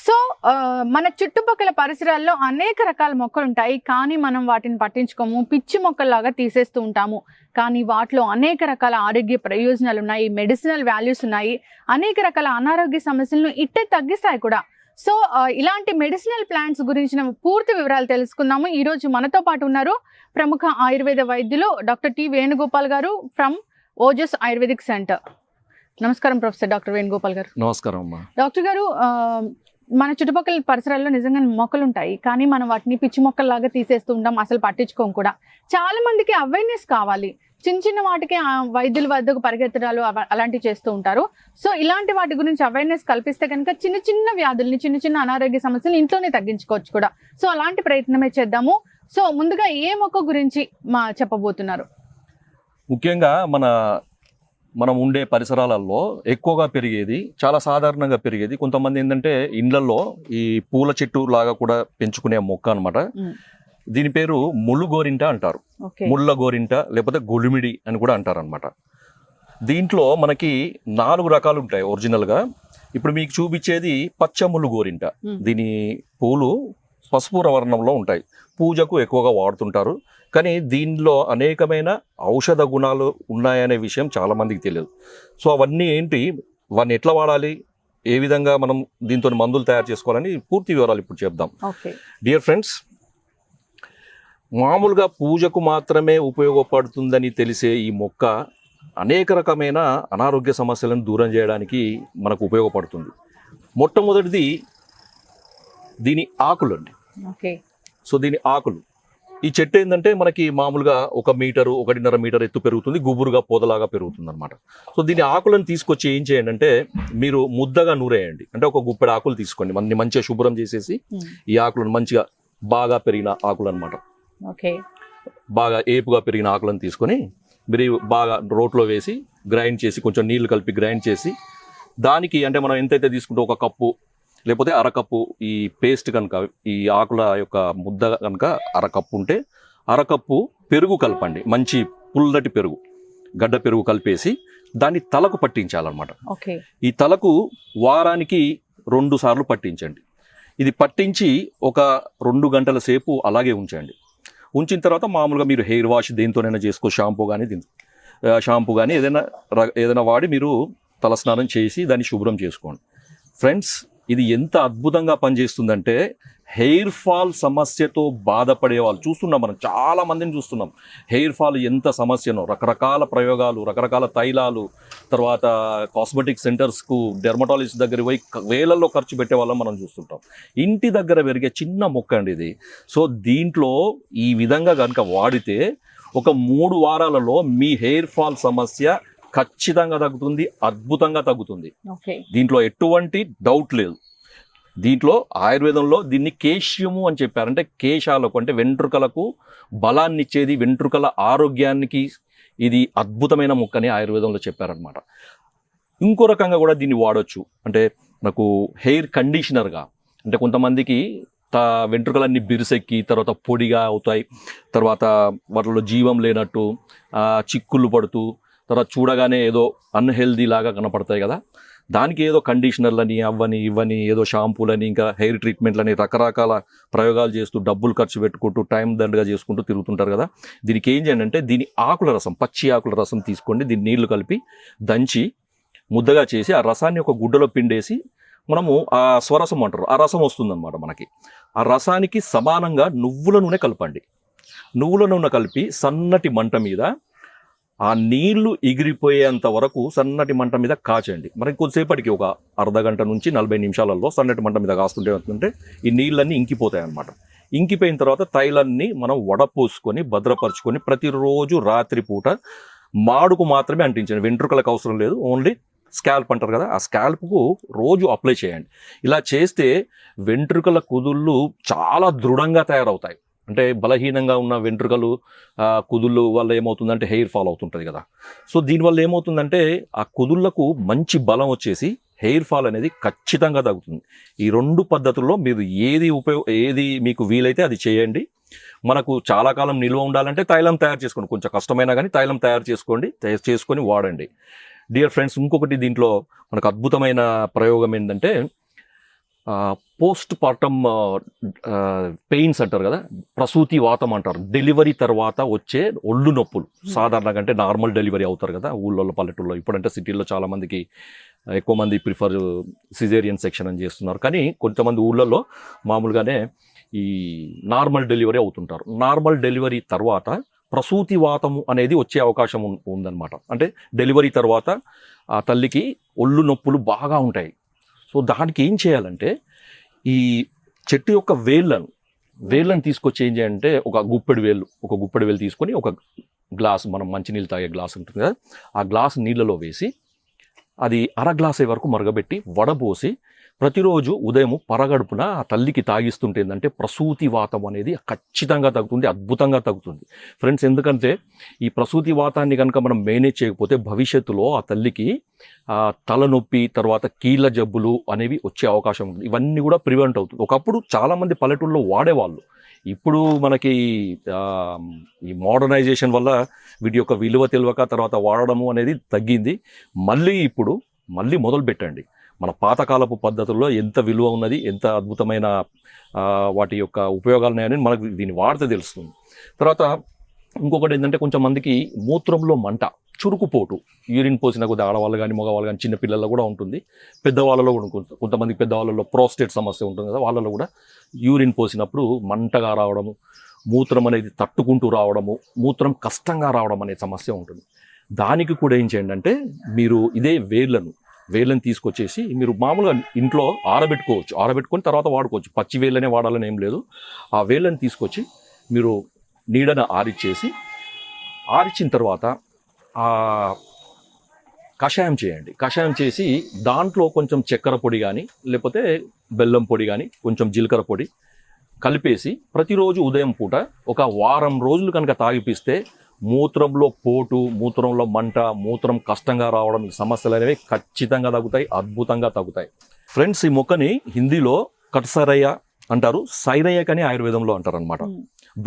So మన చుట్టుపక్కల పరిసరాల్లో అనేక రకాల మొక్కలు ఉంటాయి, కానీ మనం వాటిని పట్టించుకోము, పిచ్చి మొక్కల్లాగా తీసేస్తూ ఉంటాము. కానీ వాటిలో అనేక రకాల ఆరోగ్య ప్రయోజనాలు ఉన్నాయి, మెడిసినల్ వాల్యూస్ ఉన్నాయి, అనేక రకాల అనారోగ్య సమస్యలను ఇట్టే తగ్గిస్తాయి కూడా. సో ఇలాంటి మెడిసినల్ ప్లాంట్స్ గురించిన పూర్తి వివరాలు తెలుసుకుందాము. ఈ రోజు మనతో పాటు ఉన్నారు ప్రముఖ ఆయుర్వేద వైద్యులు డాక్టర్ టి వేణుగోపాల్ గారు ఫ్రమ్ ఓజస్ ఆయుర్వేదిక్ సెంటర్. నమస్కారం ప్రొఫెసర్ డాక్టర్ వేణుగోపాల్ గారు. నమస్కారం అమ్మా. డాక్టర్ గారు, మన చుట్టుపక్కల పరిసరాల్లో నిజంగా మొక్కలు ఉంటాయి, కానీ మనం వాటిని పిచ్చి మొక్కల్లాగా తీసేస్తూ ఉంటాం, అసలు పట్టించుకోం కూడా. చాలా మందికి అవేర్నెస్ కావాలి. చిన్న చిన్న వాటికి వైద్యుల వద్దకు పరిగెత్తడాలు అలాంటివి చేస్తూ ఉంటారు. సో ఇలాంటి వాటి గురించి అవేర్నెస్ కల్పిస్తే కనుక చిన్న చిన్న వ్యాధుల్ని, చిన్న చిన్న అనారోగ్య సమస్యలు ఇంట్లోనే తగ్గించుకోవచ్చు కూడా. సో అలాంటి ప్రయత్నమే చేద్దాము. సో ముందుగా ఏ మొక్క గురించి చెప్పబోతున్నారు? ముఖ్యంగా మనం ఉండే పరిసరాలలో ఎక్కువగా పెరిగేది, చాలా సాధారణంగా పెరిగేది, కొంతమంది ఏంటంటే ఇండ్లలో ఈ పూల చెట్టు లాగా కూడా పెంచుకునే మొక్క అనమాట. దీని పేరు ముళ్ళు గోరింట అంటారు. ముళ్ళ గోరింట లేకపోతే గులిమిడి అని కూడా అంటారు అనమాట. దీంట్లో మనకి 4 రకాలు ఉంటాయి ఒరిజినల్గా. ఇప్పుడు మీకు చూపించేది పచ్చ ముళ్ళు గోరింట. దీని పూలు పసుపు వర్ణంలో ఉంటాయి, పూజకు ఎక్కువగా వాడుతుంటారు. కానీ దీనిలో అనేకమైన ఔషధ గుణాలు ఉన్నాయనే విషయం చాలా మందికి తెలియదు. సో అవన్నీ ఏంటి, వాటిని ఎట్లా వాడాలి, ఏ విధంగా మనం దీంతో మందులు తయారు చేసుకోవాలని పూర్తి వివరాలు ఇప్పుడు చెప్దాం. డియర్ ఫ్రెండ్స్, మామూలుగా పూజకు మాత్రమే ఉపయోగపడుతుందని తెలిసే ఈ మొక్క అనేక రకమైన అనారోగ్య సమస్యలను దూరం చేయడానికి మనకు ఉపయోగపడుతుంది. మొట్టమొదటిది దీని ఆకులు అండి. సో దీని ఆకులు, ఈ చెట్టు ఏంటంటే మనకి మామూలుగా 1 మీటరు 1.5 మీటర్ ఎత్తు పెరుగుతుంది, గుబురుగా పొదలాగా పెరుగుతుంది అనమాట. సో దీని ఆకులను తీసుకొచ్చి ఏం చేయండి అంటే, మీరు ముద్దగా నూరేయండి. అంటే ఒక గుప్పెడు ఆకులు తీసుకోండి, మంచిగా శుభ్రం చేసేసి ఈ ఆకులను మంచిగా బాగా పెరిగిన ఆకులు అనమాట, బాగా ఏపుగా పెరిగిన ఆకులను తీసుకొని మీరు బాగా రోట్లో వేసి గ్రైండ్ చేసి, కొంచెం నీళ్లు కలిపి గ్రైండ్ చేసి, దానికి అంటే మనం ఎంతైతే తీసుకుంటే 1 కప్పు లేకపోతే 1/2 కప్పు ఈ పేస్ట్ కనుక, ఈ ఆకుల యొక్క ముద్ద కనుక 1/2 కప్పు ఉంటే 1/2 కప్పు పెరుగు కలపండి. మంచి పుల్లటి పెరుగు, గడ్డ పెరుగు కలిపేసి దాన్ని తలకు పట్టించాలన్నమాట. ఈ తలకు వారానికి 2 సార్లు పట్టించండి. ఇది పట్టించి ఒక 2 గంటల సేపు అలాగే ఉంచండి. ఉంచిన తర్వాత మామూలుగా మీరు హెయిర్ వాష్ దేంతోనైనా చేసుకో, షాంపూ కానీ ఏదైనా వాడి మీరు తలస్నానం చేసి దాన్ని శుభ్రం చేసుకోండి. ఫ్రెండ్స్, ఇది ఎంత అద్భుతంగా పనిచేస్తుందంటే, హెయిర్ ఫాల్ సమస్యతో బాధపడే వాళ్ళు చూస్తున్నాం, మనం చాలా మందిని చూస్తున్నాం. హెయిర్ ఫాల్ ఎంత సమస్యనో, రకరకాల ప్రయోగాలు, రకరకాల తైలాలు, తర్వాత కాస్మెటిక్ సెంటర్స్కు, డెర్మటాలజిస్ట్ దగ్గర పోయి వేలల్లో ఖర్చు పెట్టే వాళ్ళం మనం చూస్తుంటాం. ఇంటి దగ్గర పెరిగే చిన్న మొక్క అండి ఇది. సో దీంట్లో ఈ విధంగా కనుక వాడితే ఒక 3 వారాలలో మీ హెయిర్ ఫాల్ సమస్య ఖచ్చితంగా తగ్గుతుంది, అద్భుతంగా తగ్గుతుంది. దీంట్లో ఎటువంటి డౌట్ లేదు. దీంట్లో ఆయుర్వేదంలో దీన్ని కేశ్యము అని చెప్పారు. అంటే కేశాలకు, అంటే వెంట్రుకలకు బలాన్ని ఇచ్చేది, వెంట్రుకల ఆరోగ్యానికి ఇది అద్భుతమైన మొక్కని ఆయుర్వేదంలో చెప్పారనమాట. ఇంకో రకంగా కూడా దీన్ని వాడచ్చు. అంటే నాకు హెయిర్ కండిషనర్గా, అంటే కొంతమందికి వెంట్రుకలన్నీ బిరుసెక్కి తర్వాత పొడిగా అవుతాయి, తర్వాత వాటిలో జీవం లేనట్టు చిక్కులు పడుతూ తర్వాత చూడగానే ఏదో అన్హెల్దీ లాగా కనపడతాయి కదా, దానికి ఏదో కండిషనర్లని అవ్వని ఇవ్వని ఏదో షాంపూలని ఇంకా హెయిర్ ట్రీట్మెంట్లని రకరకాల ప్రయోగాలు చేస్తూ డబ్బులు ఖర్చు పెట్టుకుంటూ టైం దండగా చేసుకుంటూ తిరుగుతుంటారు కదా. దీనికి ఏం చేయండి అంటే, దీని ఆకుల రసం, పచ్చి ఆకుల రసం తీసుకోండి. దీన్ని నీళ్లు కలిపి దంచి ముద్దగా చేసి ఆ రసాన్ని ఒక గుడ్డలో పిండేసి మనము ఆ స్వరసం అంటారు, ఆ రసం వస్తుందన్నమాట మనకి. ఆ రసానికి సమానంగా నువ్వుల నూనె కలపండి. నువ్వుల నూనె కలిపి సన్నటి మంట మీద ఆ నీళ్లు ఎగిరిపోయేంత వరకు సన్నటి మంట మీద కాచండి. మనకి కొద్దిసేపటికి ఒక అర్ధ గంట నుంచి 40 నిమిషాలలో సన్నటి మంట మీద కాస్తుంటే ఏమవుతుందంటే ఈ నీళ్ళన్నీ ఇంకిపోతాయి అన్నమాట. ఇంకిపోయిన తర్వాత తైలాన్ని మనం వడపోసుకొని భద్రపరుచుకొని ప్రతిరోజు రాత్రి పూట మాడుకు మాత్రమే అంటించండి. వెంట్రుకలకు అవసరం లేదు, ఓన్లీ స్కాల్ప్ అంటారు కదా, ఆ స్కాల్ప్కు రోజు అప్లై చేయండి. ఇలా చేస్తే వెంట్రుకల కుదుళ్ళు చాలా దృఢంగా తయారవుతాయి. అంటే బలహీనంగా ఉన్న వెంట్రుకలు కుదుళ్ళు వల్ల ఏమవుతుందంటే హెయిర్ ఫాల్ అవుతుంటుంది కదా. సో దీనివల్ల ఏమవుతుందంటే ఆ కుదుళ్లకు మంచి బలం వచ్చేసి హెయిర్ ఫాల్ అనేది ఖచ్చితంగా తగ్గుతుంది. ఈ 2 పద్ధతుల్లో మీరు ఏది మీకు వీలైతే అది చేయండి. మనకు చాలా కాలం నిల్వ ఉండాలంటే తైలం తయారు చేసుకోండి, కొంచెం కష్టమైనా కానీ తైలం తయారు చేసుకొని వాడండి. డియర్ ఫ్రెండ్స్, ఇంకొకటి దీంట్లో మనకు అద్భుతమైన ప్రయోగం ఏంటంటే, పోస్ట్ పార్టమ్ పెయిన్స్ అంటారు కదా, ప్రసూతి వాతం అంటారు. డెలివరీ తర్వాత వచ్చే ఒళ్ళు నొప్పులు సాధారణంగా అంటే నార్మల్ డెలివరీ అవుతారు కదా ఊళ్ళో పల్లెటూళ్ళలో. ఇప్పుడంటే సిటీల్లో చాలా మందికి ఎక్కువ మంది ప్రిఫర్ సిజేరియన్ సెక్షన్ అని చేస్తున్నారు, కానీ కొంతమంది ఊళ్ళల్లో మామూలుగానే ఈ నార్మల్ డెలివరీ అవుతుంటారు. నార్మల్ డెలివరీ తర్వాత ప్రసూతి వాతము అనేది వచ్చే అవకాశం ఉందన్నమాట. అంటే డెలివరీ తర్వాత ఆ తల్లికి ఒళ్ళు నొప్పులు బాగా ఉంటాయి. సో దానికి ఏం చేయాలంటే ఈ చెట్టు యొక్క వేళ్ళను తీసుకొచ్చి ఏం చేయాలంటే ఒక గుప్పెడు వేలు తీసుకొని ఒక గ్లాస్, మనం మంచినీళ్ళు తాగే గ్లాస్ ఉంటుంది కదా, ఆ గ్లాస్ నీళ్ళలో వేసి అది అర గ్లాస్ వరకు మరగబెట్టి వడపోసి ప్రతిరోజు ఉదయం పరగడుపున ఆ తల్లికి తాగిస్తుంటే ఏంటంటే ప్రసూతి వాతం అనేది ఖచ్చితంగా తగ్గుతుంది, అద్భుతంగా తగ్గుతుంది ఫ్రెండ్స్. ఎందుకంటే ఈ ప్రసూతి వాతాన్ని కనుక మనం మేనేజ్ చేయకపోతే భవిష్యత్తులో ఆ తల్లికి తలనొప్పి, తర్వాత కీళ్ళ జబ్బులు అనేవి వచ్చే అవకాశం ఉంది. ఇవన్నీ కూడా ప్రివెంట్ అవుతుంది. ఒకప్పుడు చాలామంది పల్లెటూళ్ళలో వాడేవాళ్ళు. ఇప్పుడు మనకి ఈ మోడర్నైజేషన్ వల్ల వీటి యొక్క విలువ తెలియక తర్వాత వాడడము అనేది తగ్గింది. మళ్ళీ మొదలు పెట్టండి. మన పాతకాలపు పద్ధతుల్లో ఎంత విలువ ఉన్నది, ఎంత అద్భుతమైన వాటి యొక్క ఉపయోగాలు ఉన్నాయని మనకు దీన్ని వాడితే తెలుస్తుంది. తర్వాత ఇంకొకటి ఏంటంటే కొంచెం మందికి మూత్రంలో మంట, చురుకుపోటు, యూరిన్ పోసిన కొద్ది ఆడవాళ్ళు కానీ మగవాళ్ళు కానీ చిన్నపిల్లల్లో కూడా ఉంటుంది, పెద్దవాళ్ళలో కూడా ఉంటుంది. కొంతమంది పెద్దవాళ్ళలో ప్రోస్టేట్ సమస్య ఉంటుంది కదా, వాళ్ళలో కూడా యూరిన్ పోసినప్పుడు మంటగా రావడము, మూత్రం అనేది తట్టుకుంటూ రావడము, మూత్రం కష్టంగా రావడం అనే సమస్య ఉంటుంది. దానికి కూడా ఏం చేయండి అంటే మీరు ఇదే వేళ్ళని తీసుకొచ్చేసి మీరు మామూలుగా ఇంట్లో ఆరబెట్టుకొని తర్వాత వాడుకోవచ్చు. పచ్చి వేళ్ళనే వాడాలని ఏం లేదు. ఆ వేళ్ళని తీసుకొచ్చి మీరు నీడన ఆరిచ్చిన తర్వాత కషాయం చేయండి. కషాయం చేసి దాంట్లో కొంచెం చక్కెర పొడి కానీ లేకపోతే బెల్లం పొడి కానీ కొంచెం జీలకర్ర పొడి కలిపేసి ప్రతిరోజు ఉదయం పూట ఒక వారం రోజులు కనుక తాగిపిస్తే మూత్రంలో పోటు, మూత్రంలో మంట, మూత్రం కష్టంగా రావడం, ఈ సమస్యలు అనేవి ఖచ్చితంగా తగ్గుతాయి, అద్భుతంగా తగ్గుతాయి ఫ్రెండ్స్. ఈ మొక్కని హిందీలో కట్సరయ్య అంటారు, సైరయ్యక్ అని ఆయుర్వేదంలో అంటారు అనమాట.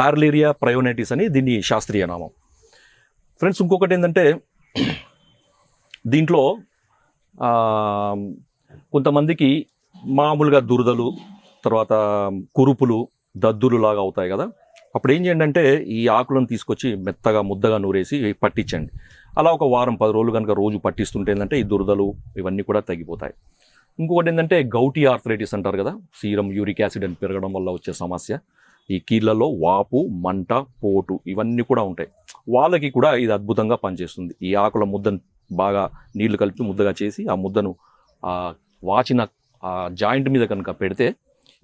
బార్లేరియా ప్రయోనైటిస్ అని దీని శాస్త్రీయ నామం ఫ్రెండ్స్. ఇంకొకటి ఏంటంటే దీంట్లో కొంతమందికి మామూలుగా దురదలు, తర్వాత కురుపులు, దద్దులు లాగా అవుతాయి కదా, అప్పుడు ఏం చేయండి అంటే ఈ ఆకులను తీసుకొచ్చి మెత్తగా ముద్దగా నూరేసి పట్టించండి. అలా ఒక వారం 10 రోజులు కనుక రోజు పట్టిస్తుంటే ఏంటంటే ఈ దురదలు ఇవన్నీ కూడా తగ్గిపోతాయి. ఇంకొకటి ఏంటంటే గౌటీ ఆర్థరైటిస్ అంటారు కదా, సీరం యూరిక్ యాసిడ్ అని పెరగడం వల్ల వచ్చే సమస్య. ఈ కీళ్ళలో వాపు, మంట, పోటు ఇవన్నీ కూడా ఉంటాయి. వాళ్ళకి కూడా ఇది అద్భుతంగా పనిచేస్తుంది. ఈ ఆకుల ముద్దను బాగా నీళ్లు కలిపి ముద్దగా చేసి ఆ ముద్దను వాచిన జాయింట్ మీద కనుక పెడితే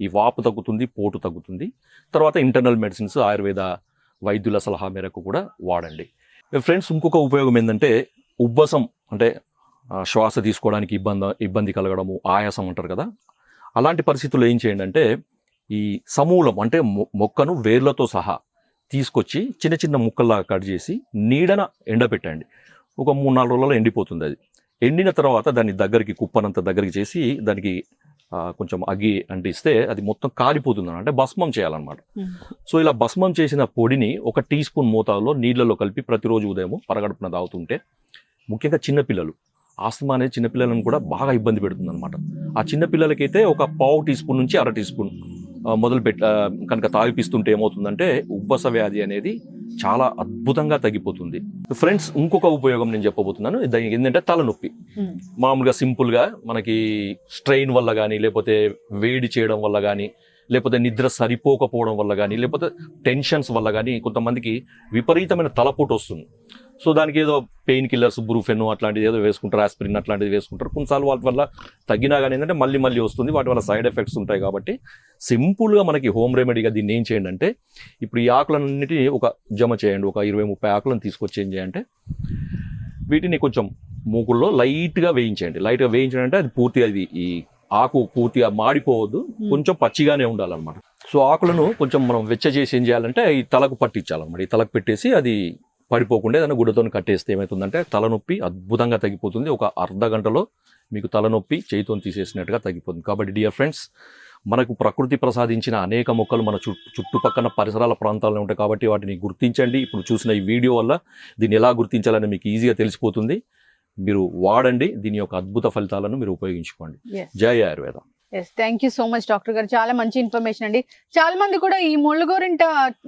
ఈ వాపు తగ్గుతుంది, పోటు తగ్గుతుంది. తర్వాత ఇంటర్నల్ మెడిసిన్స్ ఆయుర్వేద వైద్యుల సలహా మేరకు కూడా వాడండి ఫ్రెండ్స్. ఇంకొక ఉపయోగం ఏంటంటే ఉబ్బసం, అంటే శ్వాస తీసుకోవడానికి ఇబ్బంది కలగడము, ఆయాసం అంటారు కదా, అలాంటి పరిస్థితుల్లో ఏం చేయండి అంటే ఈ సమూలం అంటే మొక్కను వేర్లతో సహా తీసుకొచ్చి చిన్న చిన్న ముక్కల్లాగా కట్ చేసి నీడన ఎండబెట్టండి. ఒక 3-4 రోజులలో ఎండిపోతుంది. అది ఎండిన తర్వాత దాన్ని కుప్పనంత దగ్గరికి చేసి దానికి కొంచెం అగ్గి అంటిస్తే అది మొత్తం కాలిపోతుంది, అంటే భస్మం చేయాలన్నమాట. సో ఇలా భస్మం చేసిన పొడిని 1 టీ స్పూన్ మోతాదులో నీళ్ళలో కలిపి ప్రతిరోజు ఉదయం పరగడుపున తాగుతుంటే, ముఖ్యంగా చిన్నపిల్లలు, ఆస్తమా అనేది చిన్నపిల్లలను కూడా బాగా ఇబ్బంది పెడుతుంది అనమాట. ఆ చిన్నపిల్లలకైతే ఒక 1/2 టీ స్పూన్ నుంచి 1/2 టీ స్పూన్ కనుక తాగిపిస్తుంటే ఏమవుతుందంటే ఉబ్బస వ్యాధి అనేది చాలా అద్భుతంగా తగ్గిపోతుంది ఫ్రెండ్స్. ఇంకొక ఉపయోగం నేను చెప్పబోతున్నాను, దానికి ఏంటంటే తలనొప్పి. మామూలుగా సింపుల్గా మనకి స్ట్రెయిన్ వల్ల కానీ, లేకపోతే వేడి చేయడం వల్ల కానీ, లేకపోతే నిద్ర సరిపోకపోవడం వల్ల కానీ, లేకపోతే టెన్షన్స్ వల్ల కానీ కొంతమందికి విపరీతమైన తలపోటు వస్తుంది. సో దానికి ఏదో పెయిన్ కిల్లర్స్, బ్రూఫెన్ అట్లాంటిది ఏదో వేసుకుంటారు, ఆస్పిరిన్ అట్లాంటిది వేసుకుంటారు. కొన్నిసార్లు వాటి వల్ల తగ్గినా కానీ ఏంటంటే మళ్ళీ వస్తుంది, వాటి వల్ల సైడ్ ఎఫెక్ట్స్ ఉంటాయి. కాబట్టి సింపుల్గా మనకి హోమ్ రెమెడీగా దీన్ని ఏం చేయండి అంటే ఇప్పుడు ఈ ఆకులన్నిటిని ఒక జమ చేయండి. ఒక 20-30 ఆకులను తీసుకొచ్చి ఏం చేయంటే వీటిని కొంచెం మూకుల్లో లైట్గా వేయించండి. లైట్గా వేయించడం అంటే అది పూర్తిగా ఈ ఆకు పూర్తిగా మాడిపోవద్దు, కొంచెం పచ్చిగానే ఉండాలన్నమాట. సో ఆకులను కొంచెం మనం వెచ్చ చేసి ఏం చేయాలంటే ఈ తలకు పట్టించాలన్నమాట. ఈ తలకు పెట్టేసి అది పడిపోకుండా ఏదైనా గుడ్డతో కట్టేస్తే ఏమవుతుందంటే తలనొప్పి అద్భుతంగా తగ్గిపోతుంది. ఒక అర్ధ గంటలో మీకు తలనొప్పి చేయితో తీసేసినట్టుగా తగ్గిపోతుంది. కాబట్టి డియర్ ఫ్రెండ్స్, మనకు ప్రకృతి ప్రసాదించిన అనేక మొక్కలు మన చుట్టుపక్కల పరిసరాల ప్రాంతాల్లో ఉంటాయి. కాబట్టి వాటిని గుర్తించండి. ఇప్పుడు చూసిన ఈ వీడియో వల్ల దీన్ని ఎలా గుర్తించాలని మీకు ఈజీగా తెలిసిపోతుంది. మీరు వాడండి, దీని యొక్క అద్భుత ఫలితాలను మీరు ఉపయోగించుకోండి. జై ఆయుర్వేద. Yes, thank you so much doctor గారు, చాలా మంచి ఇన్ఫర్మేషన్ అండి. చాలా మంది కూడా ఈ ముళ్ళగోరింట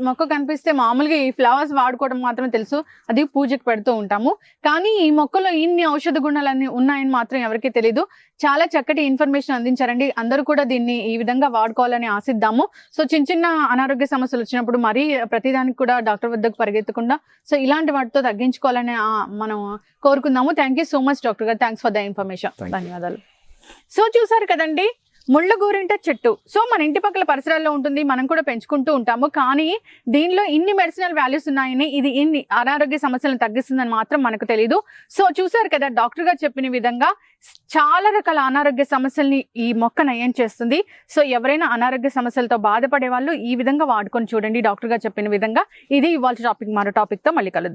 మొక్క కనిపిస్తే మామూలుగా ఈ ఫ్లవర్స్ వాడుకోవడం మాత్రమే తెలుసు, అది పూజకు పెడుతూ ఉంటాము. కానీ ఈ మొక్కలో ఇన్ని ఔషధ గుణాలన్నీ ఉన్నాయని మాత్రం ఎవరికీ తెలియదు. చాలా చక్కటి ఇన్ఫర్మేషన్ అందించారండి. అందరూ కూడా దీన్ని ఈ విధంగా వాడుకోవాలని ఆశిద్దాము. సో చిన్న చిన్న అనారోగ్య సమస్యలు వచ్చినప్పుడు మరీ ప్రతిదానికి కూడా డాక్టర్ వద్దకు పరిగెత్తకుండా సో ఇలాంటి వాటితో తగ్గించుకోవాలని మనం కోరుకుందాము. Thank you so much doctor గారు, థ్యాంక్స్ ఫర్ ద ఇన్ఫర్మేషన్. ధన్యవాదాలు. సో చూసారు కదండి, ముళ్ళ గోరింట చెట్టు. సో మన ఇంటి పక్కల పరిసరాల్లో ఉంటుంది, మనం కూడా పెంచుకుంటూ ఉంటాము. కానీ దీనిలో ఇన్ని మెడిసినల్ వాల్యూస్ ఉన్నాయని, ఇది ఇన్ని అనారోగ్య సమస్యలను తగ్గిస్తుందని మాత్రం మనకు తెలియదు. సో చూసారు కదా, డాక్టర్ గారు చెప్పిన విధంగా చాలా రకాల అనారోగ్య సమస్యల్ని ఈ మొక్క నయం చేస్తుంది. సో ఎవరైనా అనారోగ్య సమస్యలతో బాధపడే వాళ్ళు ఈ విధంగా వాడుకొని చూడండి డాక్టర్ గారు చెప్పిన విధంగా. ఇది ఇవాళ టాపిక్. మరో టాపిక్తో మళ్ళీ కలుద్దాం.